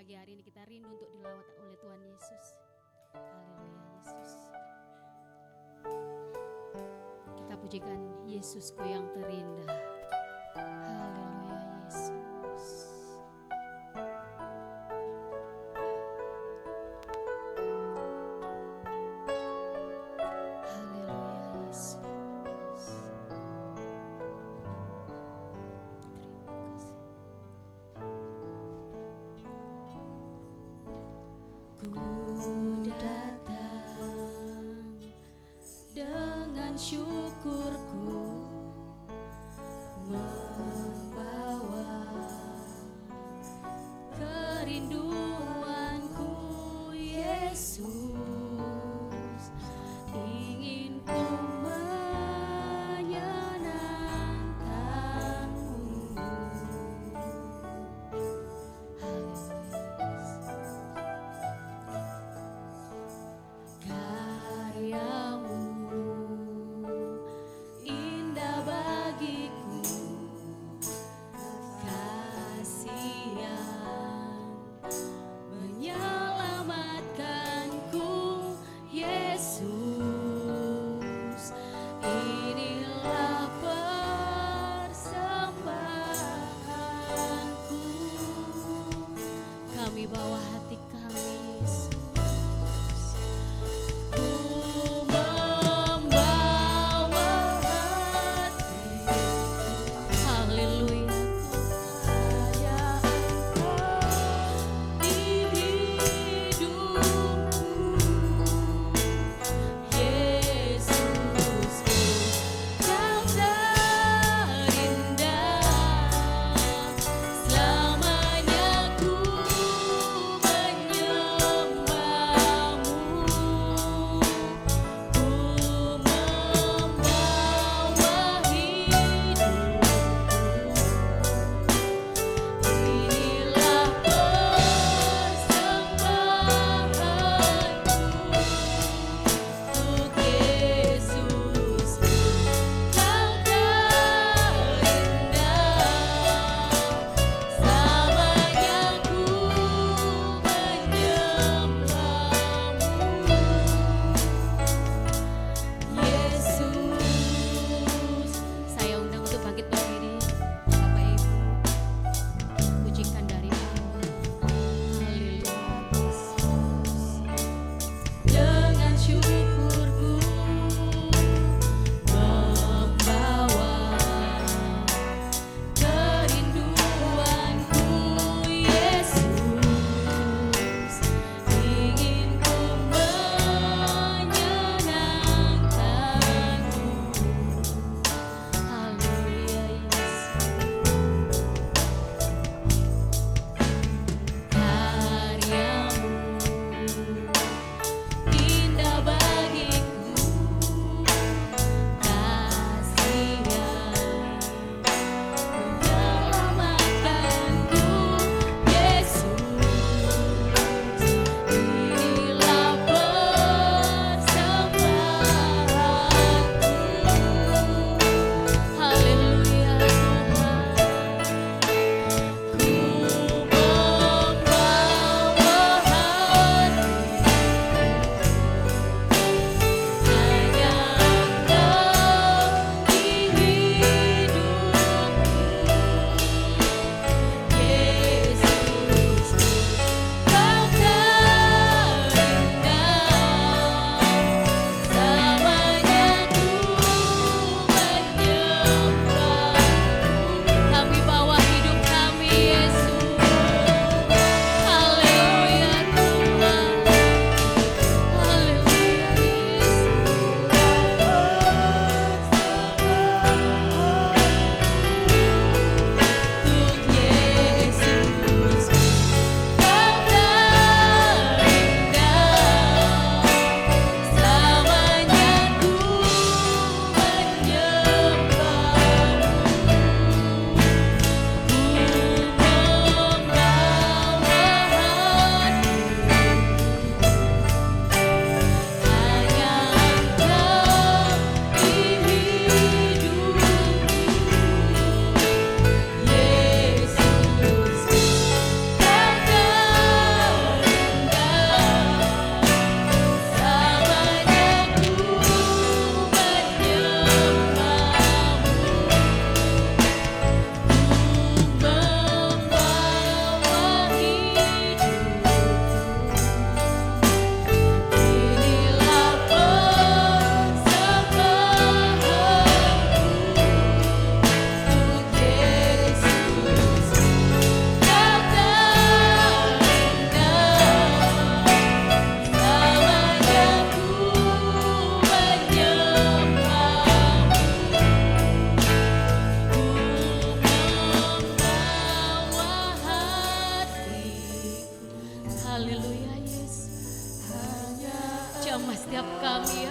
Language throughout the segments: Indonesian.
Pagi hari ini kita rindu untuk dilawat oleh Tuhan Yesus. Haleluya Yesus. Kita pujikan Yesusku yang terindah. Haleluya Yesus. Haleluya Yesus. Terima kasih. Ku datang dengan syukurku, membawa kerinduanku, Yesus, ingin ku menyenangkanmu. Karyamu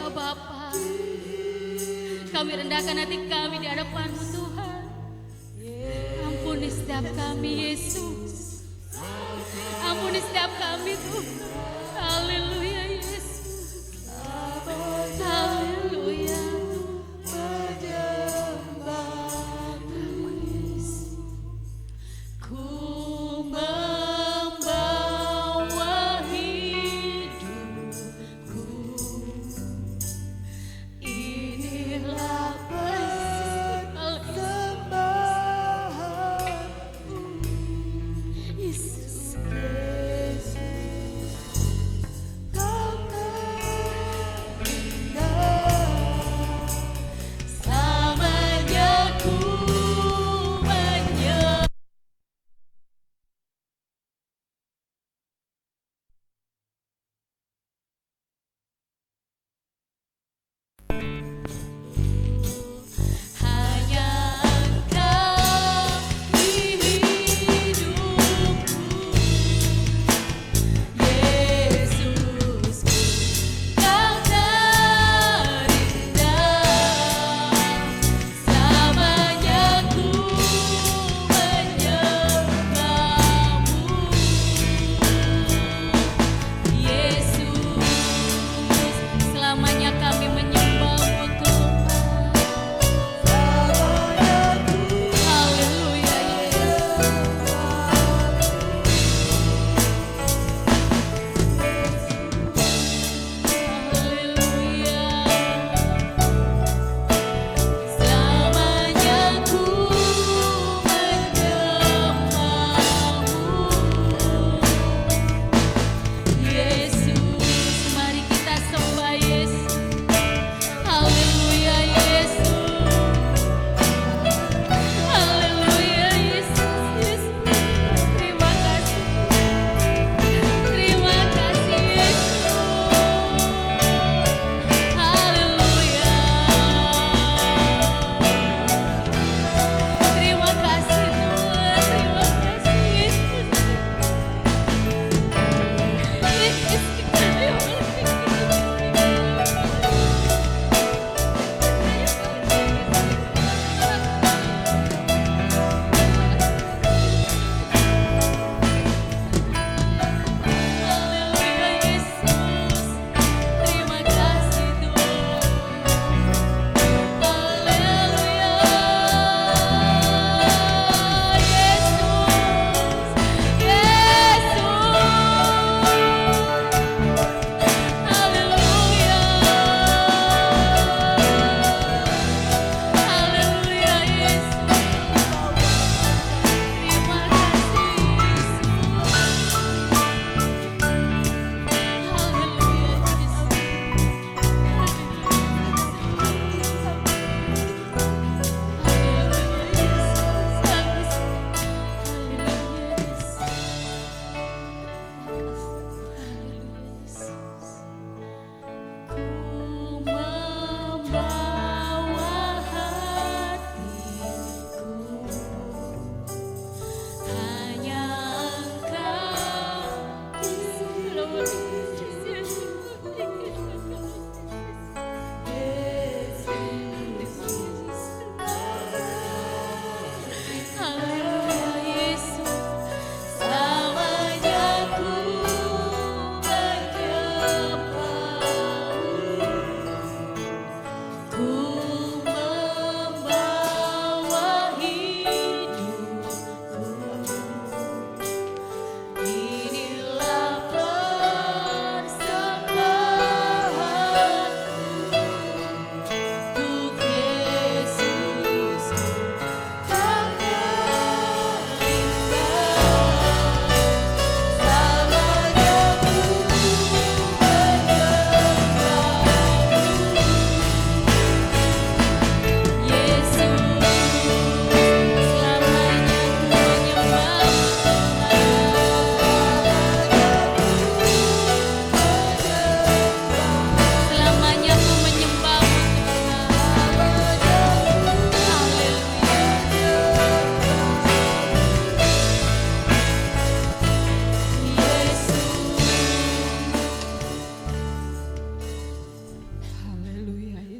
Ya Bapa, kami rendahkan hati kami di hadapan-Mu Tuhan. Ampuni setiap kami Yesus. Ampuni setiap kami Tuhan. Haleluya Yesus. Haleluya. Ku membawa hidupku, inilah persembahanku, Yesus.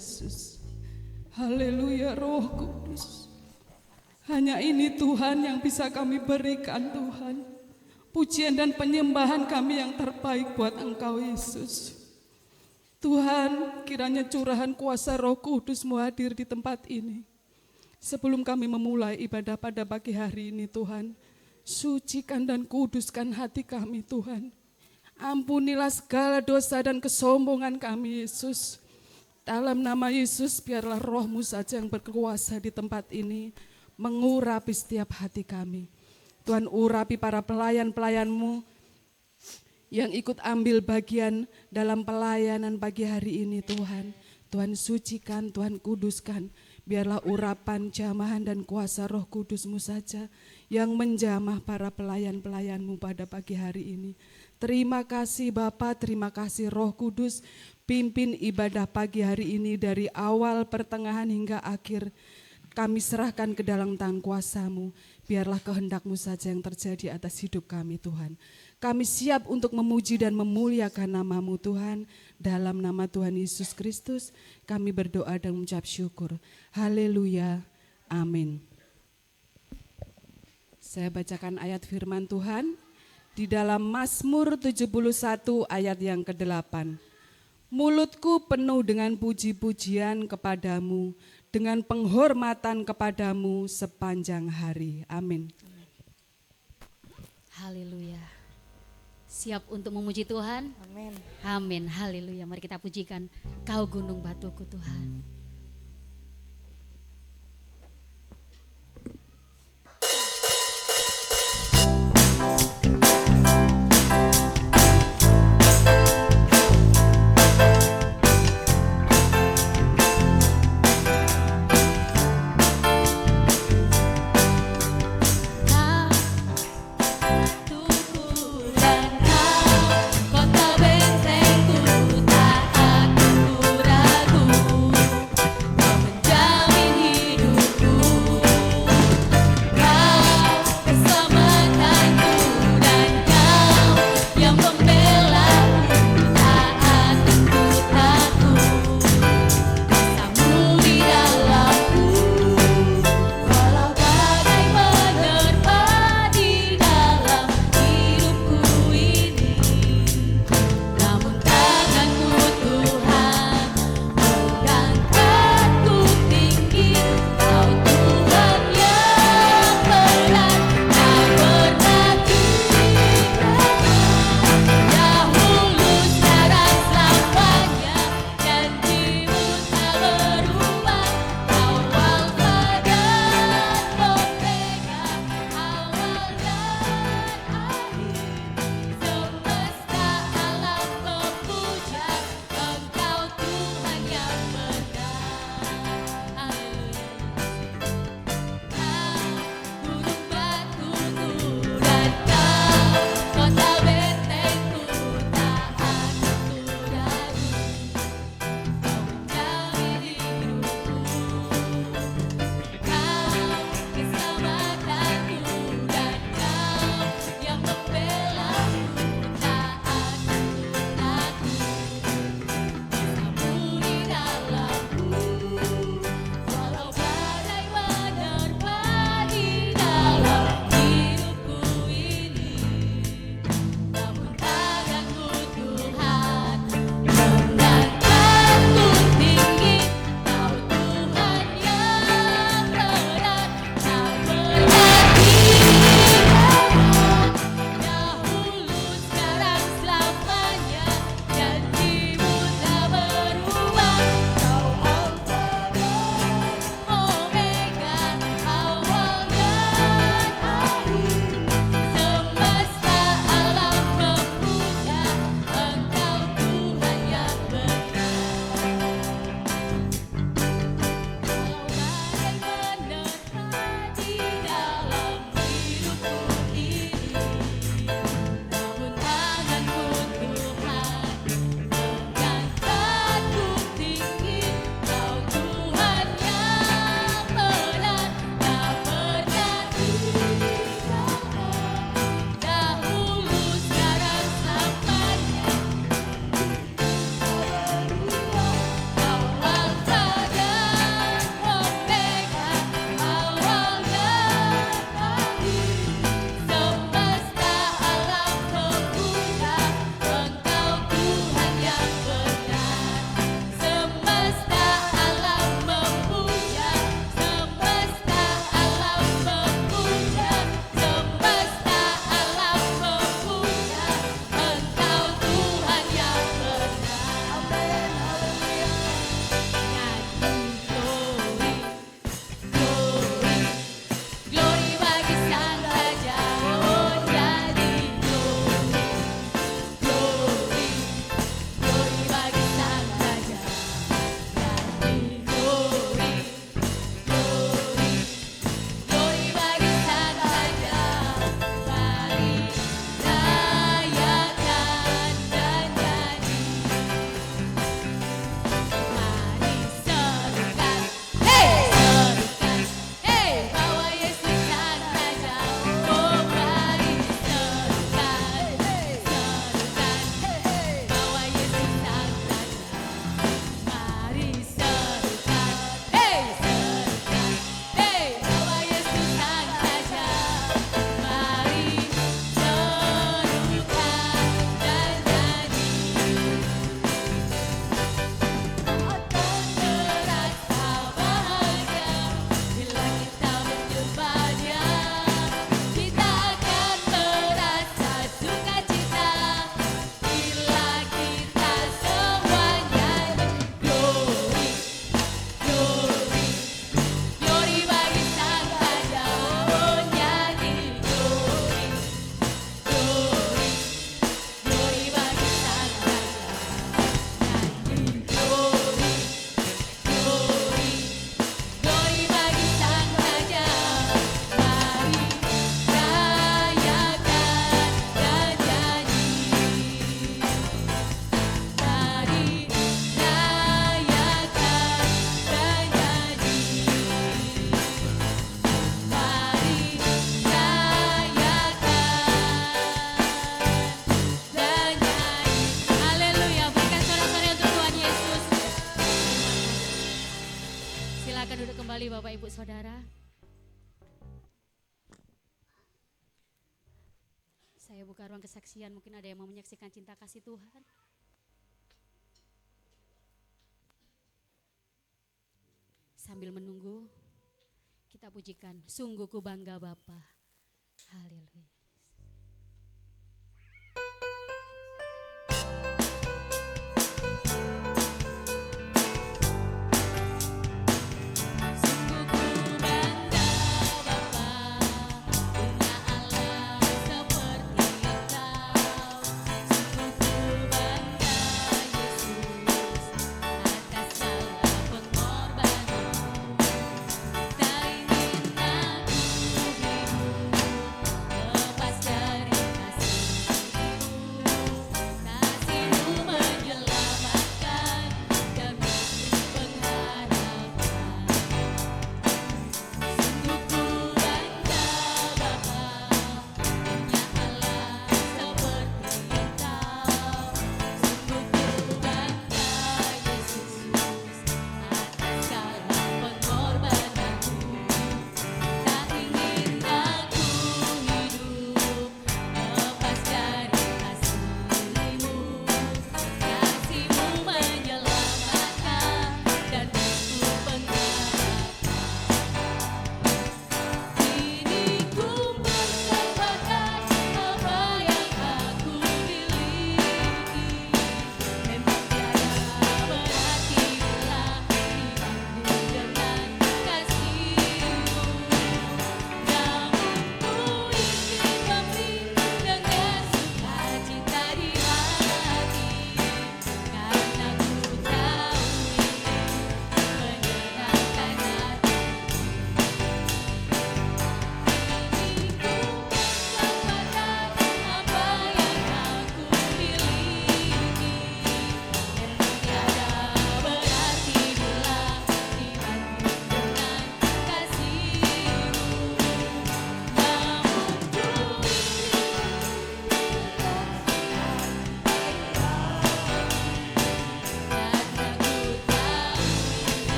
Yesus. Haleluya Roh Kudus. Hanya ini Tuhan yang bisa kami berikan Tuhan. Pujian dan penyembahan kami yang terbaik buat Engkau Yesus. Tuhan, kiranya curahan kuasa Roh Kudus-Mu hadir di tempat ini. Sebelum kami memulai ibadah pada pagi hari ini Tuhan, sucikan dan kuduskan hati kami Tuhan. Ampunilah segala dosa dan kesombongan kami Yesus. Dalam nama Yesus biarlah Roh-Mu saja yang berkuasa di tempat ini, mengurapi setiap hati kami. Tuhan, urapi para pelayan-pelayan-Mu yang ikut ambil bagian dalam pelayanan pagi hari ini Tuhan. Tuhan sucikan, Tuhan kuduskan. Biarlah urapan, jamahan dan kuasa Roh Kudus-Mu saja yang menjamah para pelayan-pelayan-Mu pada pagi hari ini. Terima kasih Bapa, terima kasih Roh Kudus. Pimpin ibadah pagi hari ini dari awal, pertengahan hingga akhir. Kami serahkan ke dalam tangan kuasa-Mu. Biarlah kehendak-Mu saja yang terjadi atas hidup kami Tuhan. Kami siap untuk memuji dan memuliakan nama-Mu Tuhan. Dalam nama Tuhan Yesus Kristus kami berdoa dan mengucap syukur. Haleluya. Amin. Saya bacakan ayat firman Tuhan di dalam Mazmur 71 ayat yang ke-8. Mulutku penuh dengan puji-pujian kepadamu, dengan penghormatan kepadamu sepanjang hari. Amin. Haleluya. Siap untuk memuji Tuhan? Amin. Amin. Haleluya. Mari kita pujikan Kau gunung batuku Tuhan. Kota bentengku tak aku ragu. Silakan duduk kembali Bapak Ibu Saudara. Saya buka ruang kesaksian, mungkin ada yang mau menyaksikan cinta kasih Tuhan. Sambil menunggu, kita pujikan, sungguh ku bangga Bapa. Haleluya.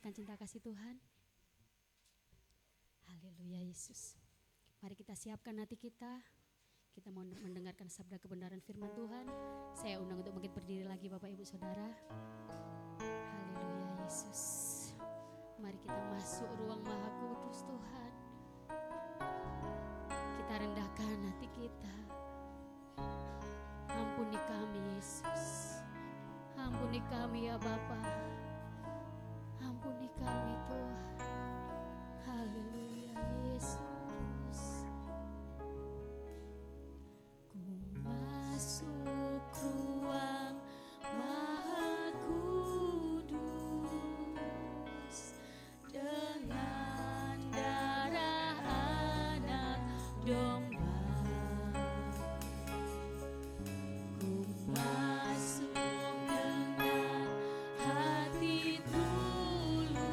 Cinta kasih Tuhan. Haleluya Yesus. Mari kita siapkan hati kita. Kita mau mendengarkan sabda kebenaran firman Tuhan. Saya undang untuk bangkit berdiri lagi Bapak Ibu Saudara. Haleluya Yesus. Mari kita masuk ruang Maha Kudus Tuhan. Kita rendahkan hati kita. Ampuni kami Yesus. Ampuni kami ya Bapa. Ampuni kami Tuhan. Haleluya Yesus. Ku masuk ruang Maha Kudus dengan darah anak domba. Ku masuk dengan hati tulus.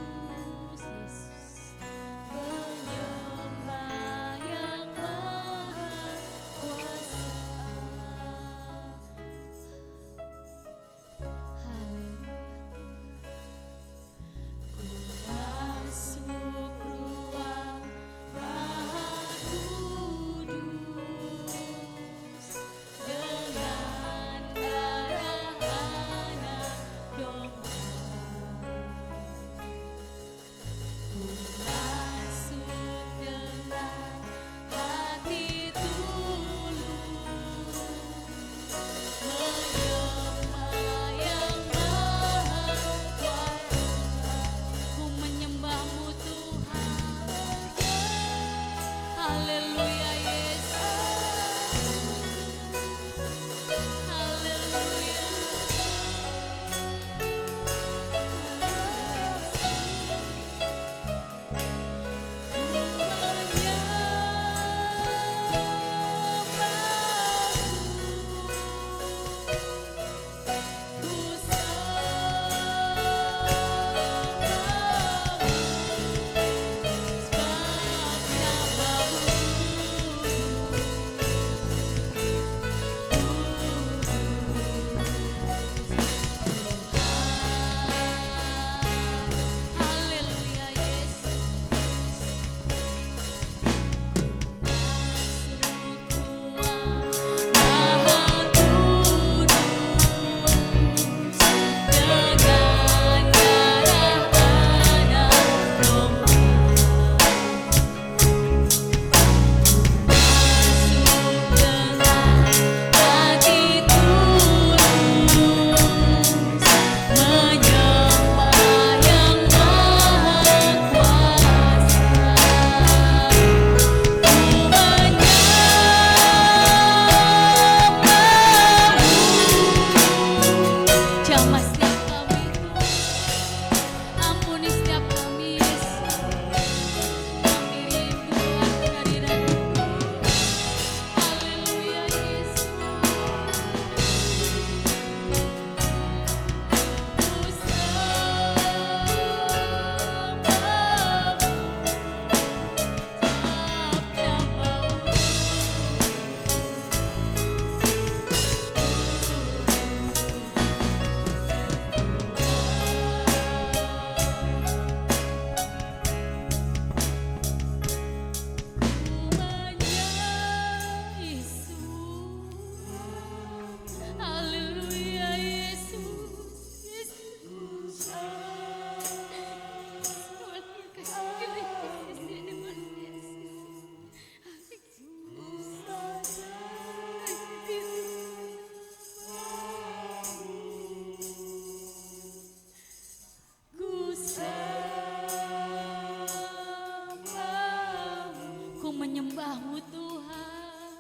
menyembahmu Tuhan.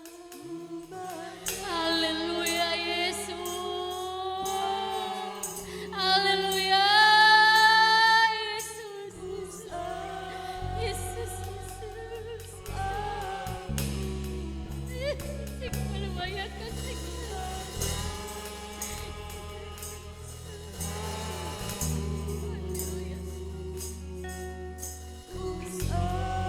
Haleluya Yesus. Haleluya Yesus. Yesus. Haleluya kasih. Haleluya.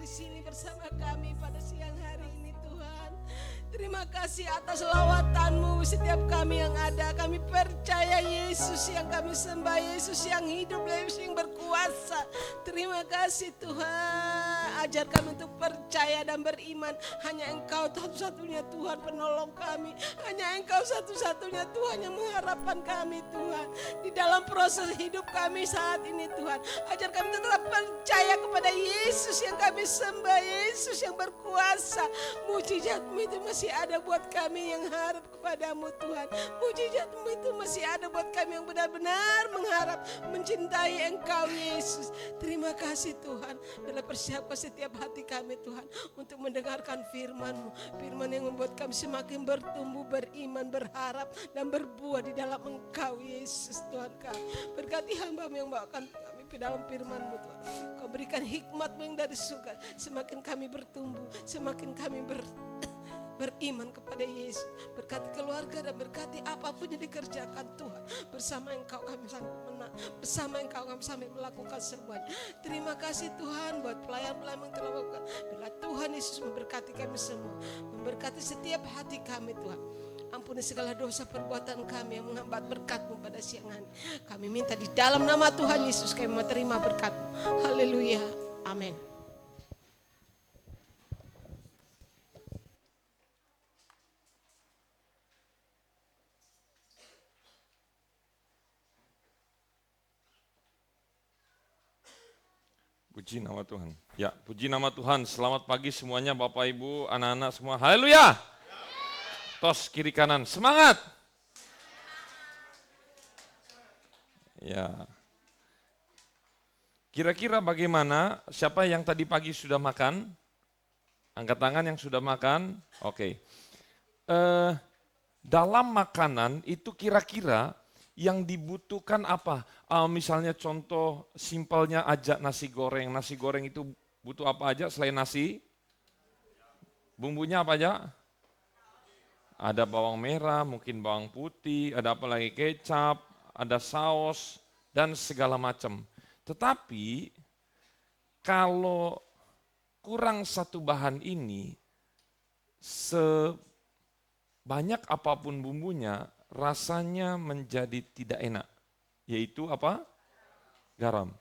di sini bersama kami pada siang hari ini Tuhan. Terima kasih atas lawatan-Mu setiap kami yang ada. Kami percaya Yesus yang kami sembah, Yesus yang hidup, Yesus yang berkuasa. Terima kasih Tuhan. Ajar kami untuk percaya dan beriman. Hanya Engkau satu-satunya Tuhan penolong kami. Hanya Engkau satu-satunya Tuhan yang mengharapkan kami Tuhan. Di dalam proses hidup kami saat ini Tuhan. Ajar kami tetap percaya kepada Yesus yang kami sembah, Yesus yang berkuasa. Mujizat-Mu itu masih ada buat kami yang harap kepadamu Tuhan. Mujizat-Mu itu masih ada buat kami yang benar-benar mengharap, mencintai Engkau Yesus. Terima kasih Tuhan. Dalam persiapkan setiap hati kami Tuhan untuk mendengarkan firman-Mu. Firman yang membuat kami semakin bertumbuh, beriman, berharap dan berbuah di dalam Engkau Yesus Tuhan kami. Berkati hamba-Mu yang bawakan kami ke dalam firman-Mu Tuhan. Kau berikan hikmat-Mu yang dari surga. Semakin kami bertumbuh, semakin kami beriman kepada Yesus. Berkati keluarga dan berkati apapun yang dikerjakan Tuhan. Bersama Engkau kami sanggup menang. Bersama Engkau kami sampai melakukan semuanya. Terima kasih Tuhan buat pelayan-pelayan yang telah melakukan. Bila Tuhan Yesus memberkati kami semua. Memberkati setiap hati kami Tuhan. Ampuni segala dosa perbuatan kami yang menghambat berkat-Mu pada siang hari. Kami minta di dalam nama Tuhan Yesus kami menerima berkat-Mu. Haleluya. Amin. Puji nama Tuhan. Ya, puji nama Tuhan. Selamat pagi semuanya Bapak Ibu, anak-anak semua. Haleluya. Tos kiri kanan. Semangat. Ya. Kira-kira bagaimana? Siapa yang tadi pagi sudah makan? Angkat tangan yang sudah makan. Oke. Dalam makanan itu kira-kira yang dibutuhkan apa? Misalnya contoh simpelnya aja nasi goreng. Nasi goreng itu butuh apa aja selain nasi? Bumbunya apa aja? Ada bawang merah, mungkin bawang putih, ada apa lagi, kecap, ada saus, dan segala macam. Tetapi kalau kurang satu bahan ini, sebanyak apapun bumbunya, rasanya menjadi tidak enak, yaitu apa? Garam.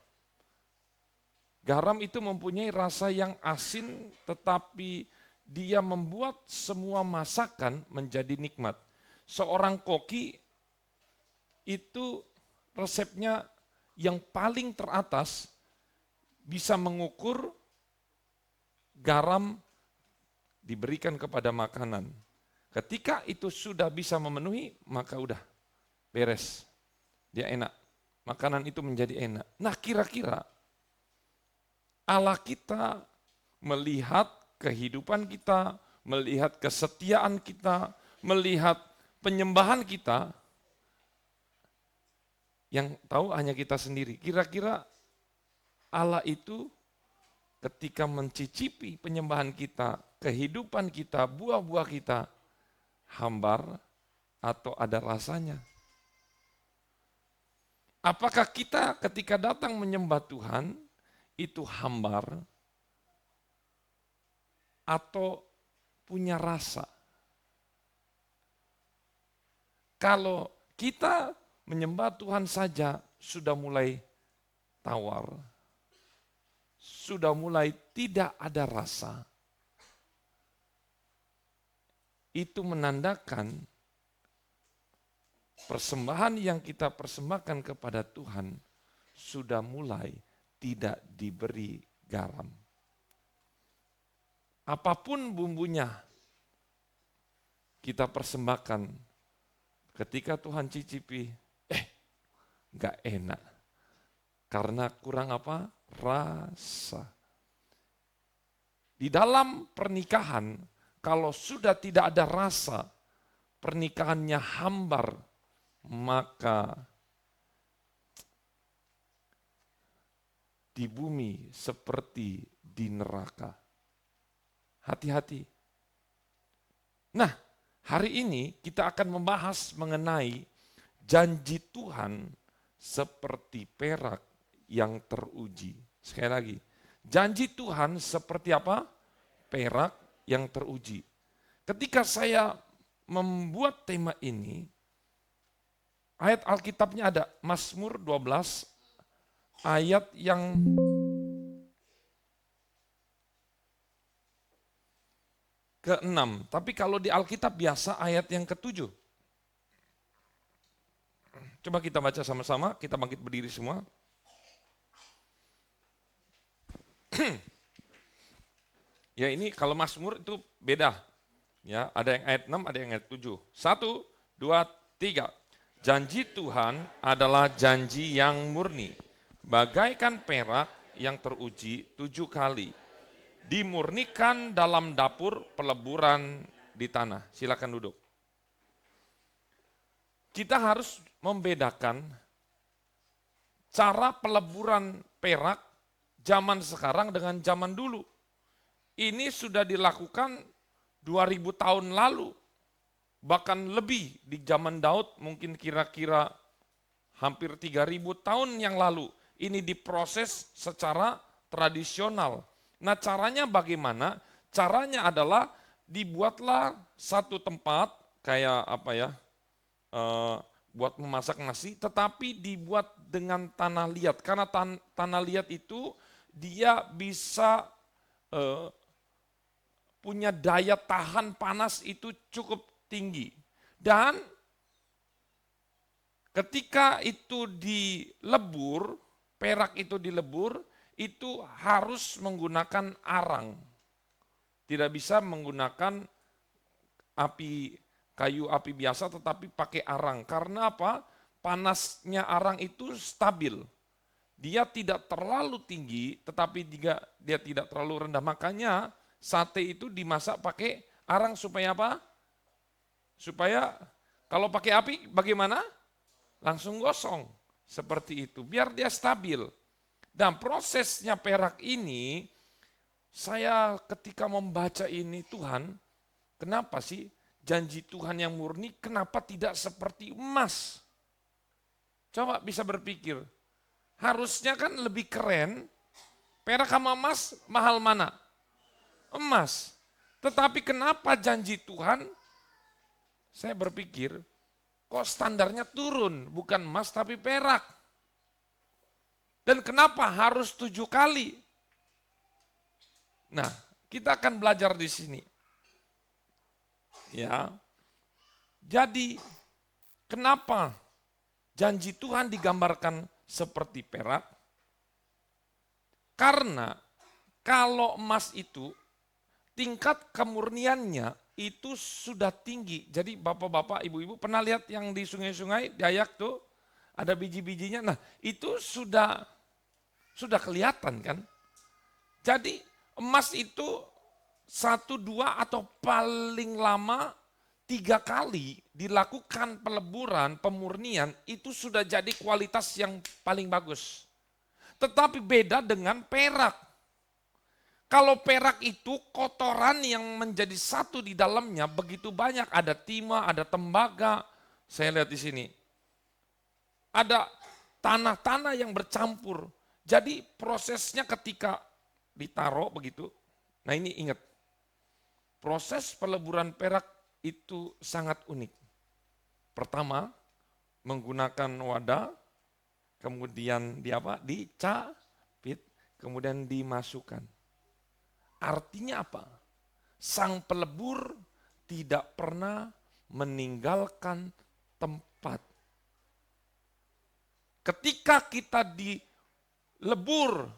Garam itu mempunyai rasa yang asin, tetapi dia membuat semua masakan menjadi nikmat. Seorang koki itu resepnya yang paling teratas bisa mengukur garam diberikan kepada makanan. Ketika itu sudah bisa memenuhi, maka udah beres. Dia enak. Makanan itu menjadi enak. Nah kira-kira Allah kita melihat kehidupan kita, melihat kesetiaan kita, melihat penyembahan kita, yang tahu hanya kita sendiri. Kira-kira Allah itu ketika mencicipi penyembahan kita, kehidupan kita, buah-buah kita, hambar atau ada rasanya? Apakah kita ketika datang menyembah Tuhan itu hambar atau punya rasa? Kalau kita menyembah Tuhan saja sudah mulai tawar, sudah mulai tidak ada rasa, itu menandakan persembahan yang kita persembahkan kepada Tuhan sudah mulai tidak diberi garam. Apapun bumbunya kita persembahkan, ketika Tuhan cicipi, gak enak. Karena kurang apa? Rasa. Di dalam pernikahan, kalau sudah tidak ada rasa, pernikahannya hambar, maka di bumi seperti di neraka. Hati-hati. Nah, hari ini kita akan membahas mengenai janji Tuhan seperti perak yang teruji. Sekali lagi, Janji Tuhan seperti apa? Perak yang teruji. Ketika saya membuat tema ini, ayat Alkitabnya ada Mazmur 12 ayat yang ke-6. Tapi kalau di Alkitab biasa ayat yang ke-7. Coba kita baca sama-sama, kita bangkit berdiri semua. Ya ini kalau Mazmur itu beda. Ya, ada yang ayat 6, ada yang ayat 7. 1, 2, 3. Janji Tuhan adalah janji yang murni, bagaikan perak yang teruji 7 kali. Dimurnikan dalam dapur peleburan di tanah. Silakan duduk. Kita harus membedakan cara peleburan perak zaman sekarang dengan zaman dulu. Ini sudah dilakukan 2000 tahun lalu, bahkan lebih di zaman Daud, mungkin kira-kira hampir 3000 tahun yang lalu. Ini diproses secara tradisional. Nah, caranya bagaimana? Caranya adalah dibuatlah satu tempat kayak apa ya, buat memasak nasi, tetapi dibuat dengan tanah liat. Karena tanah liat itu dia bisa punya daya tahan panas itu cukup tinggi. Dan ketika itu dilebur, perak itu dilebur, itu harus menggunakan arang. Tidak bisa menggunakan kayu api biasa, tetapi pakai arang. Karena apa? Panasnya arang itu stabil. Dia tidak terlalu tinggi, tetapi dia tidak terlalu rendah. Makanya sate itu dimasak pakai arang supaya apa? Supaya kalau pakai api bagaimana? Langsung gosong. Seperti itu, biar dia stabil. Dan prosesnya perak ini, saya ketika membaca ini, Tuhan, kenapa sih janji Tuhan yang murni, kenapa tidak seperti emas? Coba bisa berpikir, harusnya kan lebih keren, perak sama emas mahal mana? Emas. Tetapi kenapa janji Tuhan, saya berpikir, kok standarnya turun, bukan emas tapi perak. Dan kenapa harus 7 kali? Nah, kita akan belajar di sini. Ya. Jadi, kenapa janji Tuhan digambarkan seperti perak? Karena kalau emas itu tingkat kemurniannya itu sudah tinggi. Jadi bapak-bapak, ibu-ibu pernah lihat yang di sungai-sungai, Dayak tuh ada biji-bijinya. Nah, itu sudah kelihatan kan. Jadi emas itu 1, 2 atau paling lama 3 kali dilakukan peleburan, pemurnian, itu sudah jadi kualitas yang paling bagus. Tetapi beda dengan perak. Kalau perak itu kotoran yang menjadi satu di dalamnya begitu banyak. Ada timah, ada tembaga. Saya lihat di sini. Ada tanah-tanah yang bercampur. Jadi prosesnya ketika ditaruh begitu. Nah ini ingat. Proses peleburan perak itu sangat unik. Pertama, menggunakan wadah. Kemudian dicapit. Kemudian dimasukkan. Artinya apa? Sang pelebur tidak pernah meninggalkan tempat. Ketika kita dilebur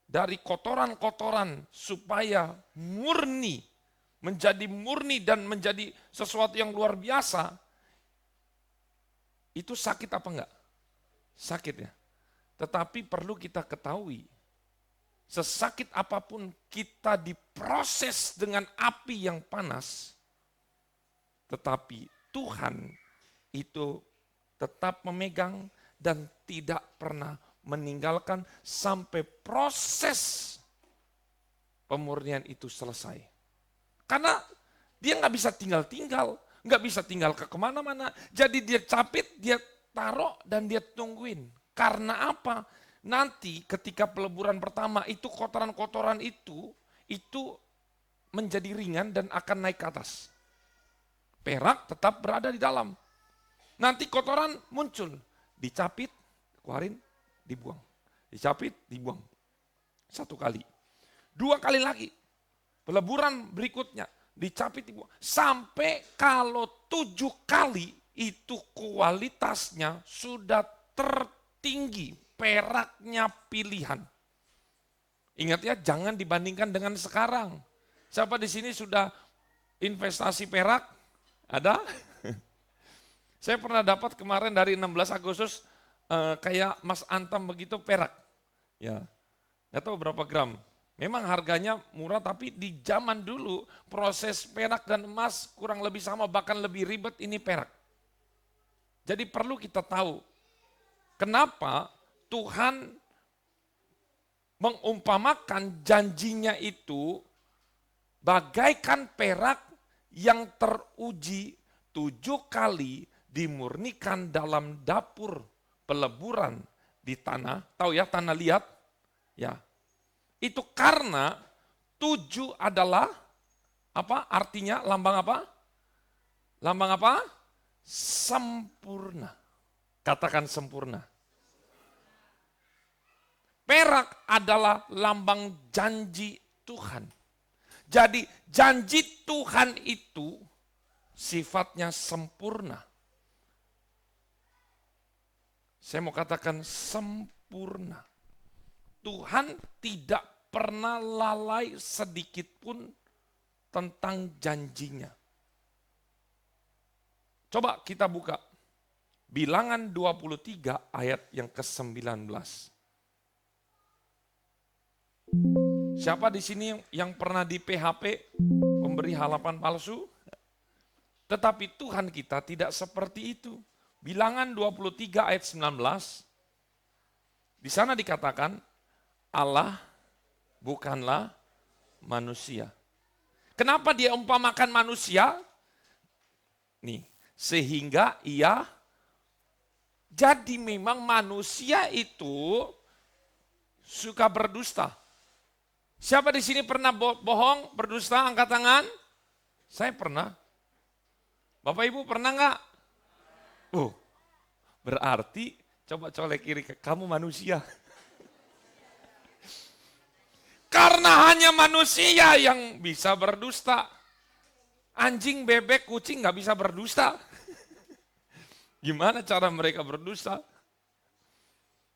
dari kotoran-kotoran supaya murni, menjadi murni dan menjadi sesuatu yang luar biasa, itu sakit apa enggak? Sakit ya. Tetapi perlu kita ketahui, sesakit apapun kita diproses dengan api yang panas, tetapi Tuhan itu tetap memegang dan tidak pernah meninggalkan sampai proses pemurnian itu selesai. Karena dia nggak bisa tinggal-tinggal, nggak bisa tinggal ke kemana-mana. Jadi dia capit, dia taruh dan dia tungguin. Karena apa? nanti ketika peleburan pertama itu kotoran-kotoran itu menjadi ringan dan akan naik ke atas. Perak tetap berada di dalam. Nanti kotoran muncul, dicapit, keluarin, dibuang. Dicapit, dibuang. 1 kali. 2 kali lagi. Peleburan berikutnya, dicapit, dibuang. Sampai kalau 7 kali itu kualitasnya sudah tertinggi, peraknya pilihan. Ingat ya, jangan dibandingkan dengan sekarang. Siapa di sini sudah investasi perak? Ada? Saya pernah dapat kemarin dari 16 Agustus kayak Mas Antam begitu perak. Ya, nggak tahu berapa gram. Memang harganya murah, tapi di zaman dulu proses perak dan emas kurang lebih sama, bahkan lebih ribet ini perak. Jadi perlu kita tahu kenapa Tuhan mengumpamakan janjinya itu bagaikan perak yang teruji 7 kali dimurnikan dalam dapur peleburan di tanah. Tahu ya, tanah liat? Ya. Itu karena 7 adalah apa? Artinya lambang apa? Lambang apa? Sempurna. Katakan sempurna. Perak adalah lambang janji Tuhan. Jadi janji Tuhan itu sifatnya sempurna. Saya mau katakan sempurna. Tuhan tidak pernah lalai sedikit pun tentang janjinya. Coba kita buka Bilangan 23 ayat yang ke-19. Siapa di sini yang pernah di PHP, pemberi harapan palsu? Tetapi Tuhan kita tidak seperti itu. Bilangan 23 ayat 19, di sana dikatakan, Allah bukanlah manusia. Kenapa dia umpamakan manusia? Nih, sehingga ia, jadi memang manusia itu suka berdusta. Siapa di sini pernah bohong, berdusta, angkat tangan? Saya pernah. Bapak Ibu pernah enggak? Berarti coba colek kiri, kamu manusia. Karena hanya manusia yang bisa berdusta. Anjing, bebek, kucing nggak bisa berdusta. Gimana cara mereka berdusta?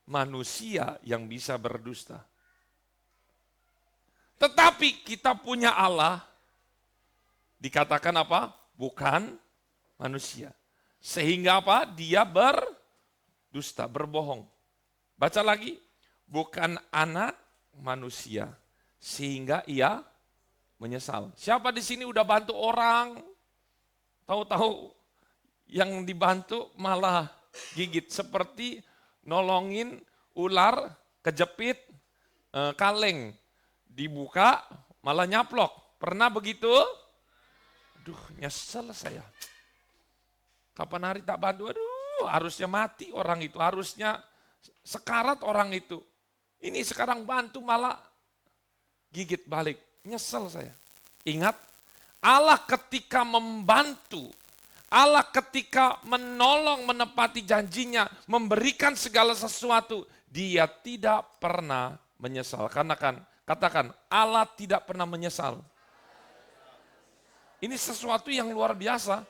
Manusia yang bisa berdusta. Tetapi kita punya Allah, dikatakan apa? Bukan manusia. Sehingga apa? Dia berdusta, berbohong. Baca lagi, bukan anak manusia, sehingga ia menyesal. Siapa di sini udah bantu orang, tahu-tahu yang dibantu malah gigit, seperti nolongin ular kejepit kaleng, dibuka malah nyaplok. Pernah begitu? Aduh, nyesel saya. Kapan hari tak bantu, aduh harusnya mati orang itu, harusnya sekarat orang itu. Ini sekarang bantu malah gigit balik, nyesel saya. Ingat, Allah ketika membantu, Allah ketika menolong menepati janjinya, memberikan segala sesuatu, dia tidak pernah menyesal. Karena katakan, Allah tidak pernah menyesal. Ini sesuatu yang luar biasa.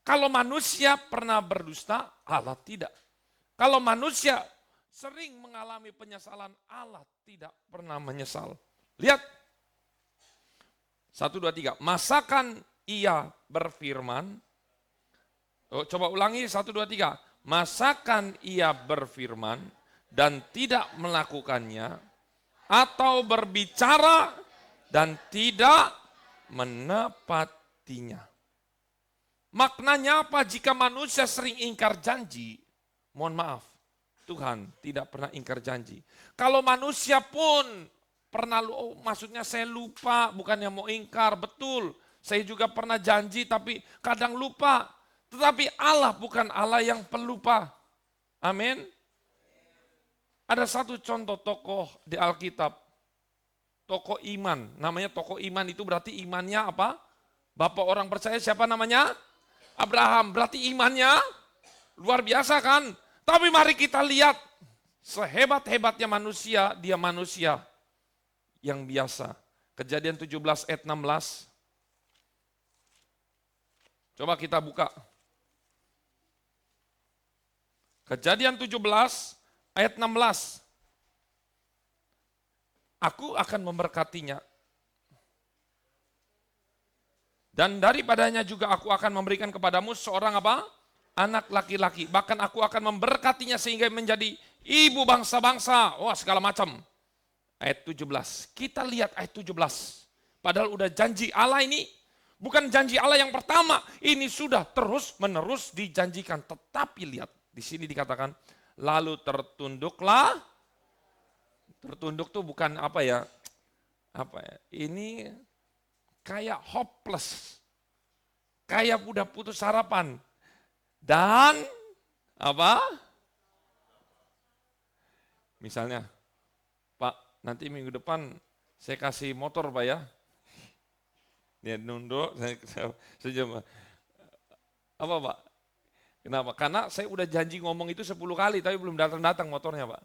Kalau manusia pernah berdusta, Allah tidak. Kalau manusia sering mengalami penyesalan, Allah tidak pernah menyesal. Lihat, 1, 2, 3. Masakan ia berfirman, coba ulangi 1, 2, 3. Masakan ia berfirman dan tidak melakukannya, atau berbicara dan tidak menepatinya. Maknanya apa jika manusia sering ingkar janji? Mohon maaf, Tuhan tidak pernah ingkar janji. Kalau manusia pun pernah, maksudnya saya lupa, bukannya mau ingkar, betul. Saya juga pernah janji tapi kadang lupa. Tetapi Allah bukan Allah yang pelupa. Amin. Ada satu contoh tokoh di Alkitab, tokoh iman. Namanya tokoh iman itu berarti imannya apa? Bapak orang percaya siapa namanya? Abraham. Berarti imannya luar biasa kan? Tapi mari kita lihat, sehebat-hebatnya manusia, dia manusia yang biasa. Kejadian 17 ayat 16. Coba kita buka. Kejadian 17 ayat 16. Aku akan memberkatinya. Dan daripadanya juga aku akan memberikan kepadamu seorang apa? Anak laki-laki. Bahkan aku akan memberkatinya sehingga menjadi ibu bangsa-bangsa. Wah, segala macam. Ayat 17. Kita lihat ayat 17. Padahal udah janji Allah ini. Bukan janji Allah yang pertama. Ini sudah terus-menerus dijanjikan. Tetapi lihat. Di sini dikatakan. Lalu tertunduklah. Tertunduk tuh bukan apa ya. Ini kayak hopeless. Kayak udah putus harapan. Dan apa? Misalnya, Pak, nanti minggu depan saya kasih motor Pak ya. Dia nunduk, saya apa Pak? Kenapa? Karena saya udah janji ngomong itu 10 kali, tapi belum datang-datang motornya Pak.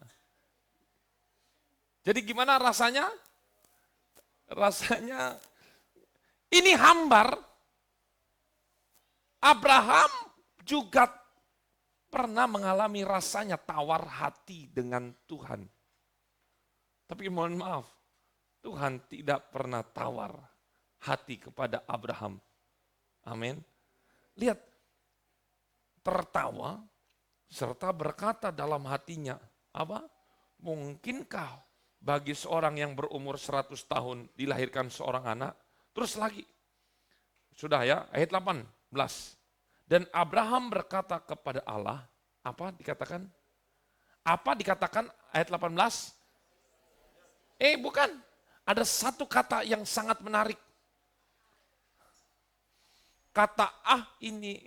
Jadi gimana rasanya? Rasanya ini hambar. Abraham juga pernah mengalami rasanya tawar hati dengan Tuhan. Tapi mohon maaf, Tuhan tidak pernah tawar hati kepada Abraham. Amin. Lihat, tertawa serta berkata dalam hatinya, apa? Mungkinkah bagi seorang yang berumur 100 tahun dilahirkan seorang anak? Terus lagi, sudah ya, ayat 18. Dan Abraham berkata kepada Allah, apa dikatakan? Apa dikatakan ayat 18? Bukan, ada satu kata yang sangat menarik. Kata ini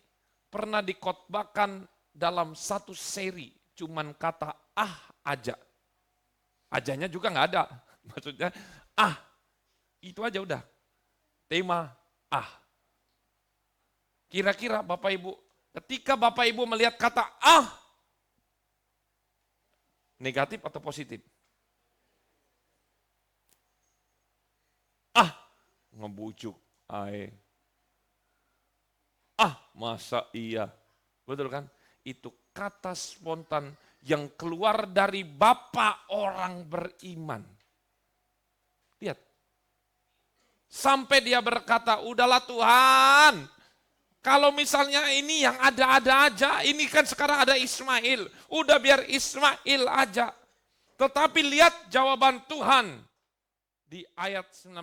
pernah dikotbahkan dalam satu seri, cuman kata aja. Ajanya juga nggak ada, maksudnya itu aja udah. Tema Kira-kira Bapak Ibu, ketika Bapak Ibu melihat kata negatif atau positif? Ngebujuk. Masa iya? Betul kan? Itu kata spontan yang keluar dari Bapak orang beriman. Lihat. Sampai dia berkata, udahlah Tuhan, kalau misalnya ini yang ada-ada aja, ini kan sekarang ada Ismail. Udah biar Ismail aja. Tetapi lihat jawaban Tuhan. Di ayat 19,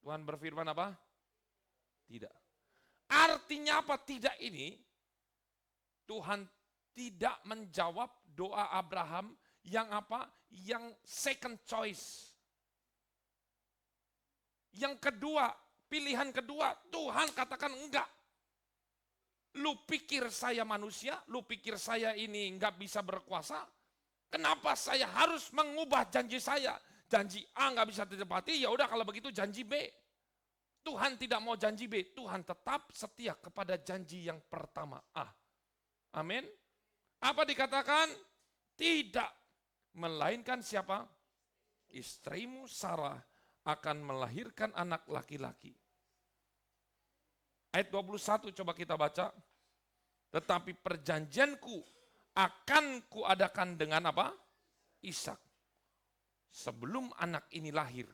Tuhan berfirman apa? Tidak. Artinya apa tidak ini? Tuhan tidak menjawab doa Abraham yang apa? Yang second choice. Yang kedua, pilihan kedua, Tuhan katakan enggak. Lu pikir saya manusia, lu pikir saya ini enggak bisa berkuasa? Kenapa saya harus mengubah janji saya? Janji A enggak bisa ditepati, ya udah kalau begitu janji B. Tuhan tidak mau janji B, Tuhan tetap setia kepada janji yang pertama A. Amin. Apa dikatakan? Tidak. Melainkan siapa? Istrimu Sarah akan melahirkan anak laki-laki. Ayat 21 coba kita baca. Tetapi perjanjianku akan kuadakan dengan apa? Ishak. Sebelum anak ini lahir,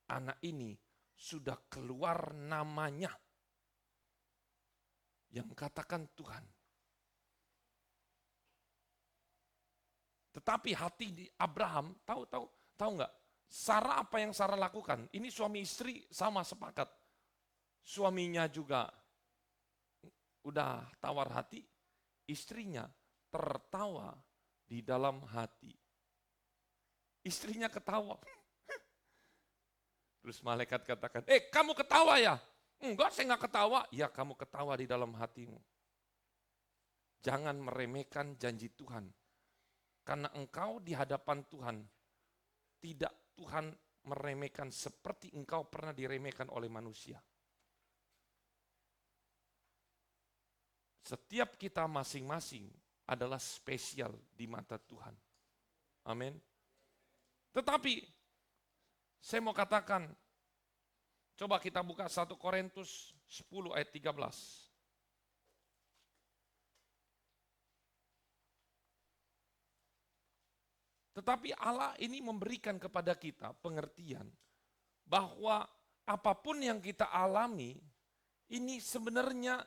anak ini sudah keluar namanya. Yang katakan Tuhan. Tetapi hati di Abraham, tahu nggak? Sarah apa yang Sarah lakukan? Ini suami istri sama sepakat. Suaminya juga udah tawar hati, istrinya tertawa di dalam hati. Istrinya ketawa. Terus malaikat katakan, kamu ketawa ya? Enggak, saya nggak ketawa. Ya, kamu ketawa di dalam hatimu. Jangan meremehkan janji Tuhan. Karena engkau di hadapan Tuhan, tidak Tuhan meremehkan seperti engkau pernah diremehkan oleh manusia. Setiap kita masing-masing adalah spesial di mata Tuhan. Amin. Tetapi saya mau katakan, coba kita buka 1 Korintus 10 ayat 13. Tetapi Allah ini memberikan kepada kita pengertian bahwa apapun yang kita alami ini sebenarnya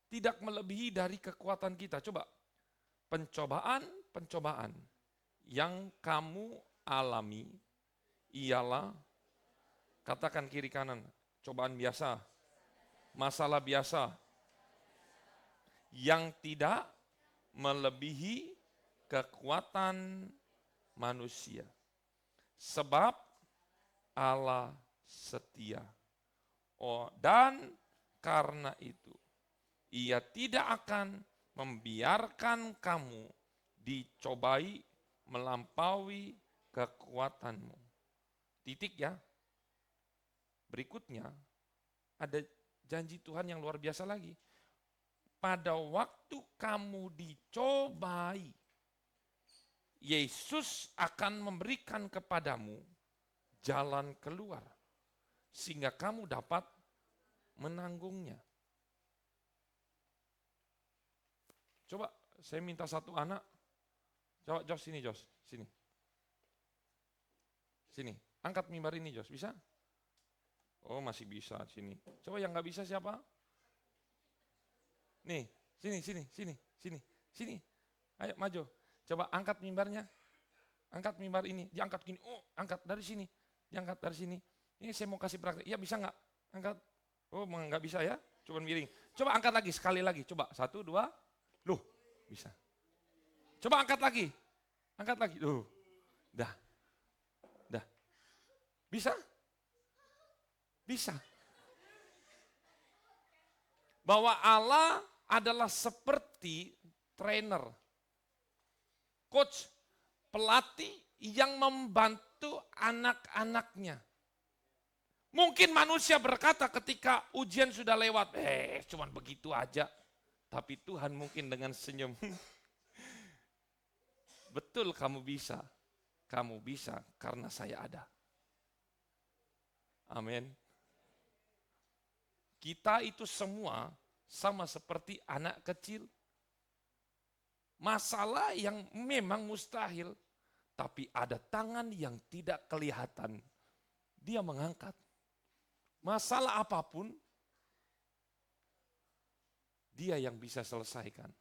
tidak melebihi dari kekuatan kita. Coba, pencobaan yang kamu alami ialah, katakan kiri kanan, cobaan biasa, masalah biasa, yang tidak melebihi kekuatan manusia. Sebab Allah setia. Oh, dan karena itu Ia tidak akan membiarkan kamu dicobai melampaui kekuatanmu. Titik ya. Berikutnya ada janji Tuhan yang luar biasa lagi. Pada waktu kamu dicobai, Yesus akan memberikan kepadamu jalan keluar, sehingga kamu dapat menanggungnya. Coba saya minta satu anak, coba Jos sini Jos, sini. Sini, angkat mimbar ini Jos, bisa? Oh masih bisa, sini. Coba yang nggak bisa siapa? Nih, sini. Ayo maju. Coba angkat mimbarnya. Angkat mimbar ini, diangkat gini. Oh, angkat dari sini. Diangkat dari sini. Ini saya mau kasih praktek. Iya bisa nggak? Angkat. Oh, nggak bisa ya? Coba miring. Coba angkat lagi, sekali lagi. Coba, 1, 2. Loh, bisa. Coba angkat lagi. Angkat lagi. Loh, dah. Bisa? Bisa. Bahwa Allah adalah seperti trainer, coach, pelatih yang membantu anak-anaknya. Mungkin manusia berkata ketika ujian sudah lewat, cuman begitu aja. Tapi Tuhan mungkin dengan senyum, betul kamu bisa karena saya ada. Amin. Kita itu semua sama seperti anak kecil. Masalah yang memang mustahil, tapi ada tangan yang tidak kelihatan. Dia mengangkat. Masalah apapun, dia yang bisa selesaikan.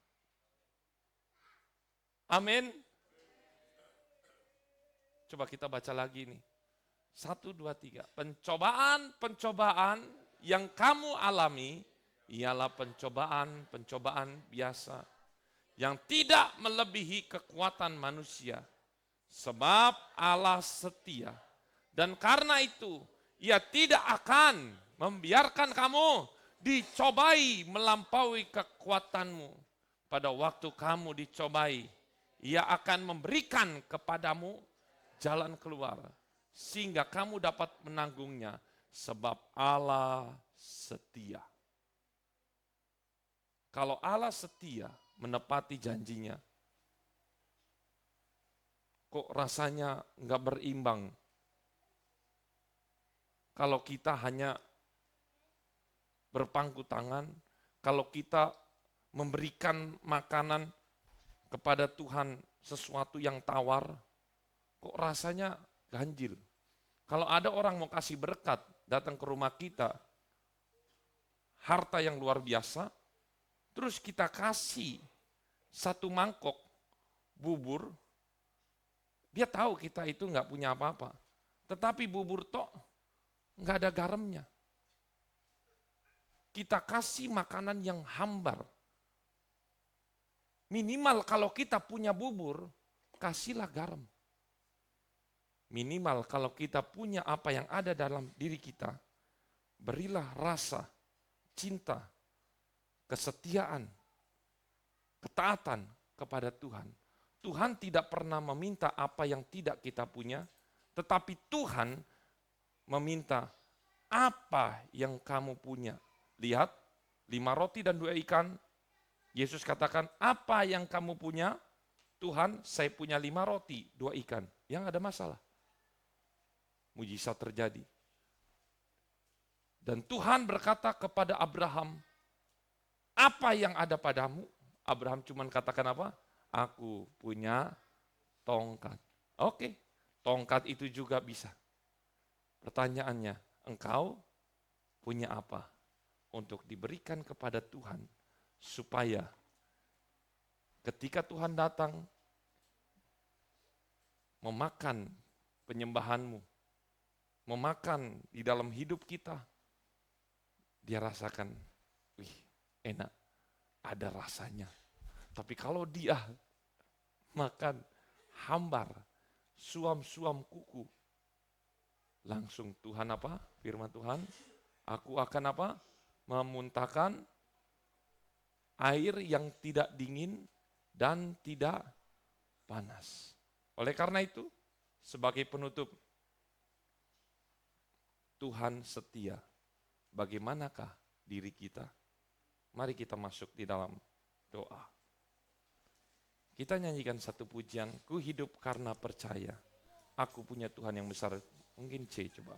Amin. Coba kita baca lagi nih. 1, 2, 3. Pencobaan yang kamu alami ialah pencobaan biasa yang tidak melebihi kekuatan manusia. Sebab Allah setia. Dan karena itu Ia tidak akan membiarkan kamu dicobai melampaui kekuatanmu. Pada waktu kamu dicobai, Ia akan memberikan kepadamu jalan keluar, sehingga kamu dapat menanggungnya, sebab Allah setia. Kalau Allah setia menepati janjinya, kok rasanya nggak berimbang? Kalau kita hanya berpangku tangan, kalau kita memberikan makanan kepada Tuhan sesuatu yang tawar, kok rasanya ganjil. Kalau ada orang mau kasih berkat, datang ke rumah kita, harta yang luar biasa, terus kita kasih 1 mangkok bubur, dia tahu kita itu nggak punya apa-apa. Tetapi bubur tok nggak ada garamnya. Kita kasih makanan yang hambar. Minimal kalau kita punya bubur, kasihlah garam. Minimal kalau kita punya apa yang ada dalam diri kita, berilah rasa, cinta, kesetiaan, ketaatan kepada Tuhan. Tuhan tidak pernah meminta apa yang tidak kita punya, tetapi Tuhan meminta apa yang kamu punya. Lihat, 5 roti dan 2 ikan. Yesus katakan, apa yang kamu punya? Tuhan, saya punya 5 roti, 2 ikan. Yang ada masalah. Mujizat terjadi. Dan Tuhan berkata kepada Abraham, apa yang ada padamu? Abraham cuma katakan apa? Aku punya tongkat. Oke, tongkat itu juga bisa. Pertanyaannya, engkau punya apa untuk diberikan kepada Tuhan supaya ketika Tuhan datang memakan penyembahanmu, memakan di dalam hidup kita, dia rasakan, wih enak, ada rasanya. Tapi kalau dia makan hambar, suam-suam kuku, langsung Tuhan apa? Firman Tuhan, aku akan apa? Memuntahkan air yang tidak dingin dan tidak panas. Oleh karena itu, sebagai penutup, Tuhan setia. Bagaimanakah diri kita? Mari kita masuk di dalam doa. Kita nyanyikan satu pujian, ku hidup karena percaya. Aku punya Tuhan yang besar. Mungkin C coba.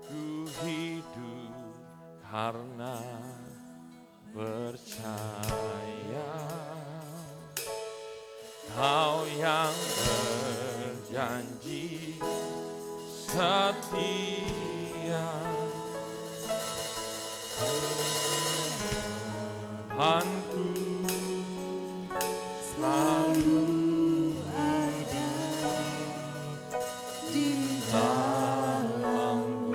Ku hidup karena percaya, Kau yang berjanji setia. Tuhanku selalu ada di dalamku.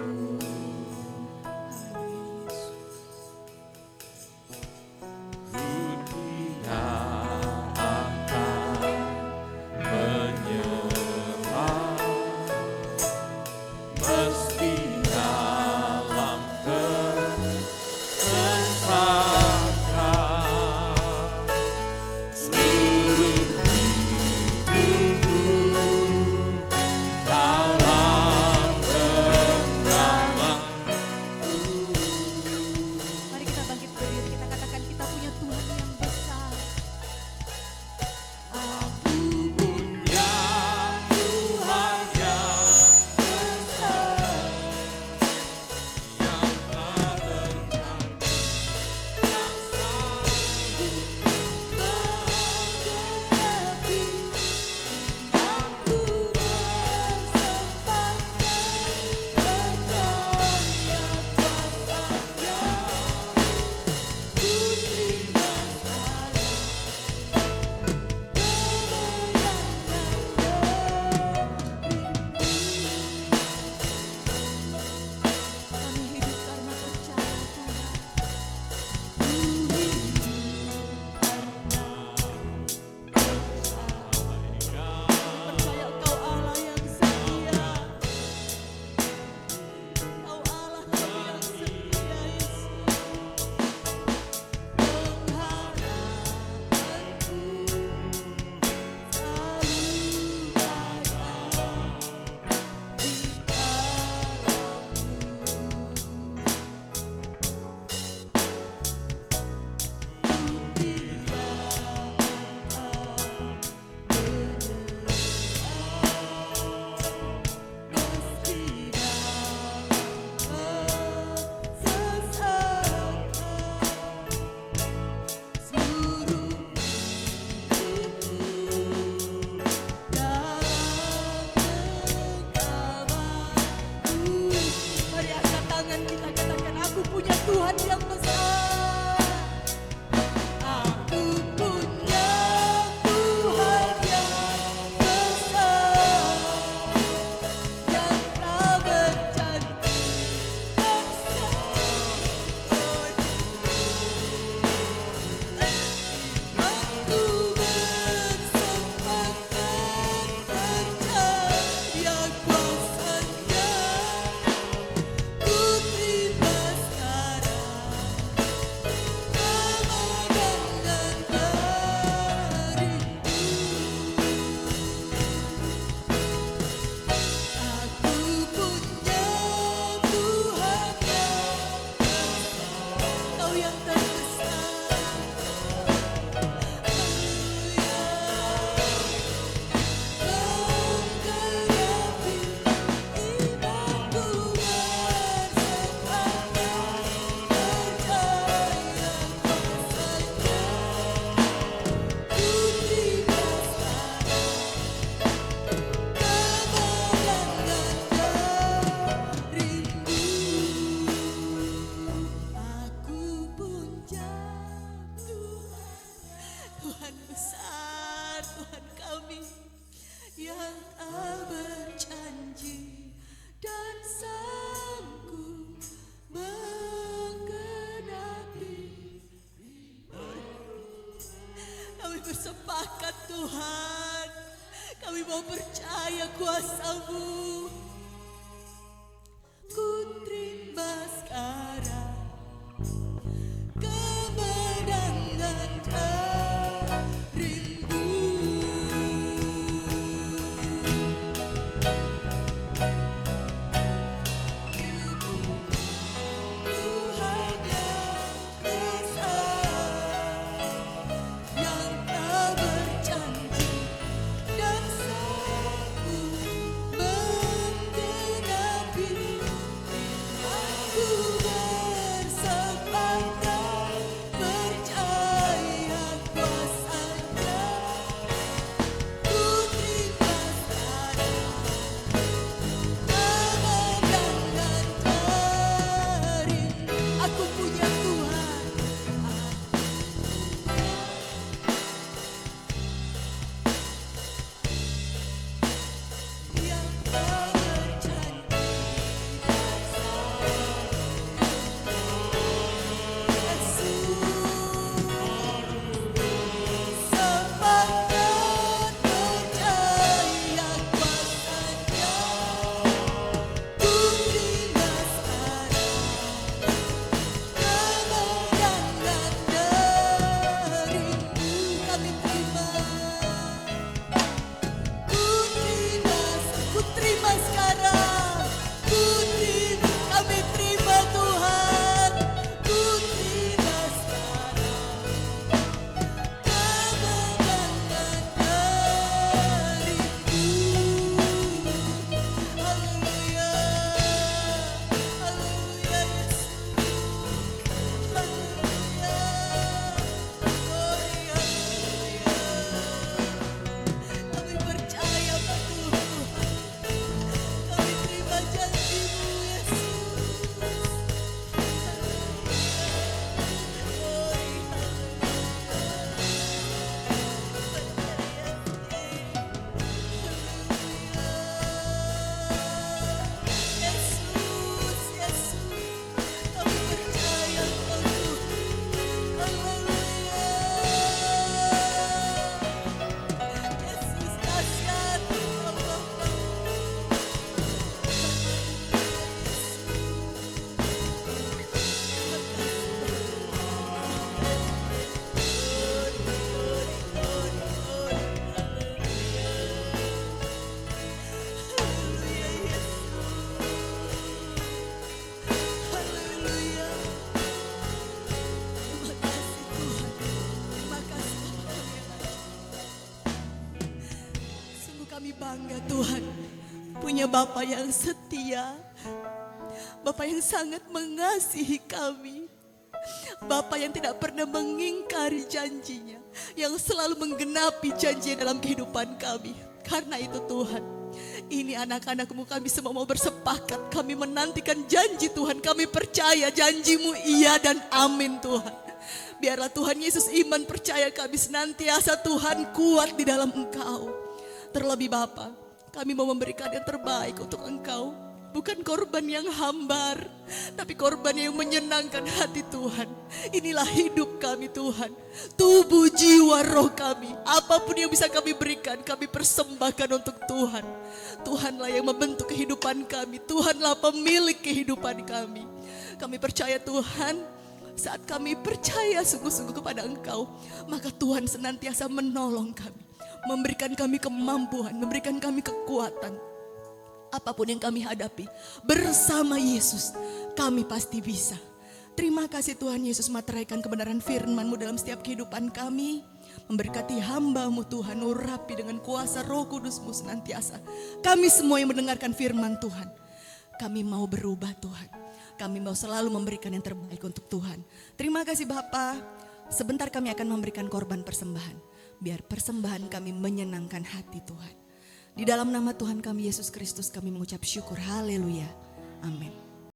Ku tidak akan menyerah, meski dalam kesesakan. Mari kita bangkit berdiri, kita katakan kita punya Tuhan yang besar. Aku punya Tuhan yang besar, yang tak berganti, yang selalu menghadapi. Aku bersempatkan percaya kuasanya, ku terima Kami hidup karena percaya Tuhan. Percaya Engkau Allah yang setia. Engkau Allah yang setia, Yesus. Pengharapanku selalu ada di Mari angkat tangan kita katakan, aku punya Tuhan yang besar. Aku punya Tuhan yang besar, yang tak berganti. bersepakat Tuhan. Kami mau percaya kuasa-Mu. Ku terima sekarang kemenangan darimu. Tuhan yang esa, yang tak berjanji dan sanggup menggenapi. Aku bersepakat percaya kuasa-Nya. Ku terima sekarang kemenangan darimu. Aku punya Tuhan, yang tak berjanji dan sepakat percaya kuasa-Nya. Ku terima sekarang kemenangan darimu. Kami terima. Ku terima sekarang. Kami terima Tuhan. Ku terima sekarang kemenangan darimu. Haleluya, haleluya Yesus, haleluya, glory, haleluya. Kami percaya pada Tuhan. Kami terima janji-Mu Yesus. Yesus, Yesus, kami percaya pada Tuhan. Haleluya. Yesus, kasihan Allah. Haleluya. Terima kasih Tuhan. Terima kasih Tuhan. Sungguh kami bangga Tuhan punya Bapa yang setia, Bapa yang sangat mengasihi kami, Bapa yang tidak pernah mengingkari janjinya, yang selalu menggenapi janji dalam kehidupan kami. Karena itu Tuhan, ini anak-anak-Mu, kami semua mau bersepakat, kami menantikan janji Tuhan, kami percaya janji-Mu iya dan amin Tuhan. Biarlah Tuhan Yesus iman percaya kami senantiasa Tuhan kuat di dalam Engkau. Terlebih Bapa, kami mau memberikan yang terbaik untuk Engkau. Bukan korban yang hambar, tapi korban yang menyenangkan hati Tuhan. Inilah hidup kami Tuhan. Tubuh, jiwa, roh kami. Apapun yang bisa kami berikan, kami persembahkan untuk Tuhan. Tuhanlah yang membentuk kehidupan kami. Tuhanlah pemilik kehidupan kami. Kami percaya Tuhan, saat kami percaya sungguh-sungguh kepada Engkau, maka Tuhan senantiasa menolong kami. Memberikan kami kemampuan, memberikan kami kekuatan. Apapun yang kami hadapi, bersama Yesus kami pasti bisa. Terima kasih Tuhan Yesus, materaikan kebenaran firman-Mu dalam setiap kehidupan kami. Memberkati hamba-Mu Tuhan, urapi dengan kuasa Roh Kudus-Mu senantiasa. Kami semua yang mendengarkan firman Tuhan, kami mau berubah Tuhan. Kami mau selalu memberikan yang terbaik untuk Tuhan. Terima kasih Bapa. Sebentar kami akan memberikan korban persembahan. Biar persembahan kami menyenangkan hati Tuhan. Di dalam nama Tuhan kami Yesus Kristus kami mengucap syukur. Haleluya. Amin.